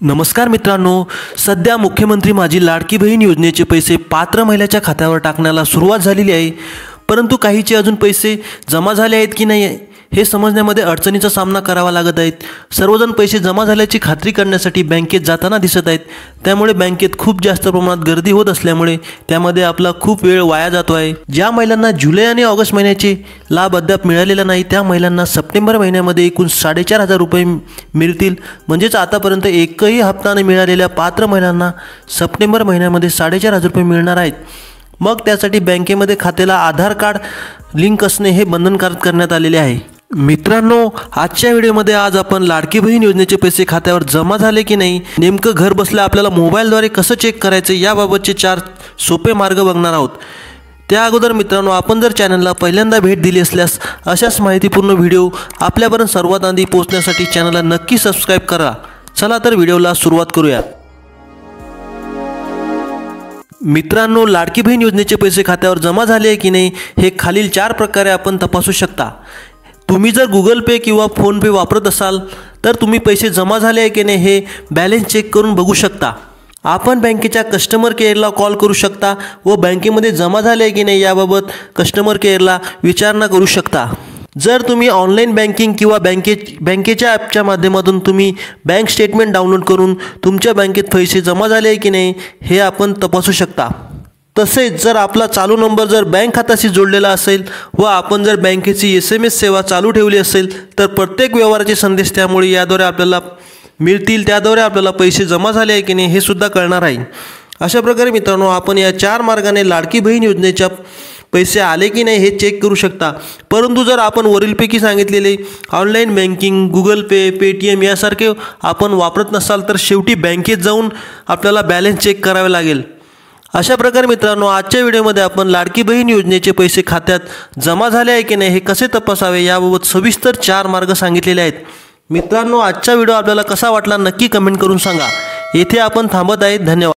नमस्कार मित्रांनो, सध्या मुख्यमंत्री माझी लाडकी बहीण योजनेचे पैसे पात्र महिलेच्या खात्यावर टाकण्याला सुरुवात झालेली आहे। परंतु काहीचे अजून पैसे जमा झाले आहेत की नाही हे समजण्यामध्ये अडचणीचा सामना करावा लागत आहे। सर्वजण पैसे जमा झाल्याची खात्री करण्यासाठी बँकेत जाताना दिसत आहेत। त्यामुळे बँकेत खूप जास्त प्रमाणात गर्दी होत असल्यामुळे त्यामध्ये आपला खूप वेळ वाया जातो आहे। ज्या महिलांना जुलै आणि ऑगस्ट महिन्याचे लाभ अद्याप मिळालेला नाही त्या महिलांना सप्टेंबर महिन्यामध्ये एकूण 4,500 रुपये मिळतील। म्हणजेच आतापर्यंत एकही हप्ता न मिळालेल्या पात्र महिलांना सप्टेंबर महिन्यामध्ये 4,500 रुपये मिळणार आहेत। मग त्यासाठी बँकेमध्ये खात्याला आधार कार्ड लिंक असणे हे बंधनकारक करण्यात आलेले आहे। मित्रांनो, आजच्या व्हिडिओमध्ये आज आपण लाडकी बहीण योजनेचे पैसे खात्यावर जमा झाले की नाही, नेमकं घर बसल्या आपल्याला मोबाईलद्वारे कसं चेक करायचं याबाबतचे 4 सोपे मार्ग बघणार आहोत। त्या अगोदर मित्रांनो, आपण जर चॅनलला पहिल्यांदा भेट दिली असल्यास अशाच माहितीपूर्ण व्हिडिओ आपल्यापर्यंत सर्वात आधी पोहोचण्यासाठी चॅनलला नक्की सबस्क्राईब करा। चला तर व्हिडिओला सुरुवात करूया। मित्रांनो, लाडकी बहीण योजनेचे पैसे खात्यावर जमा झाले की नाही हे खालील 4 प्रकारे आपण तपासू शकता। तुम्ही जर गूगल पे किंवा फोन पे वापरत असाल तर तुम्ही पैसे जमा झाले आहे की नाही हे बॅलन्स चेक करून बघू शकता। आपण बँकेच्या कस्टमर केअरला कॉल करू शकता व बँकेमध्ये जमा झाले आहे की नाही याबाबत कस्टमर केअरला विचारणा करू शकता। जर तुम्ही ऑनलाईन बँकिंग किंवा बँकेच्या ॲपच्या माध्यमातून तुम्ही बँक स्टेटमेंट डाउनलोड करून तुमच्या बँकेत पैसे जमा झाले आहे की नाही हे आपण तपासू शकता। तसेच जर आपला चालू नंबर जर बँक खात्याशी जोडलेला असेल व आपण जर बँकेची SMS सेवा चालू ठेवली असेल तर प्रत्येक व्यवहाराचे संदेश त्यामुळे याद्वारे आपल्याला मिळतील। त्याद्वारे आपल्याला पैसे जमा झाले आहे की नाही हे सुद्धा कळणार आहे। अशा प्रकारे मित्रांनो, आपण या 4 मार्गाने लाडकी बहीण योजनेच्या पैसे आले की नाही हे चेक करू शकता। परंतु जर आपण वरीलपैकी सांगितलेले ऑनलाईन बँकिंग, गूगल पे, पेटीएम यासारखे आपण वापरत नसाल तर शेवटी बँकेत जाऊन आपल्याला बॅलन्स चेक करावे लागेल। अशा प्रकारे मित्रांनो, आजच्या व्हिडिओमध्ये आपण लाडकी बहीण योजनेचे पैसे खात्यात जमा झाले आहे की नाही हे कसे तपासावे याबाबत सविस्तर 4 मार्ग सांगितलेले आहेत। मित्रांनो, आजचा व्हिडिओ आपल्याला कसा वाटला नक्की कमेंट करून सांगा। येथे आपण थांबत आहे। धन्यवाद।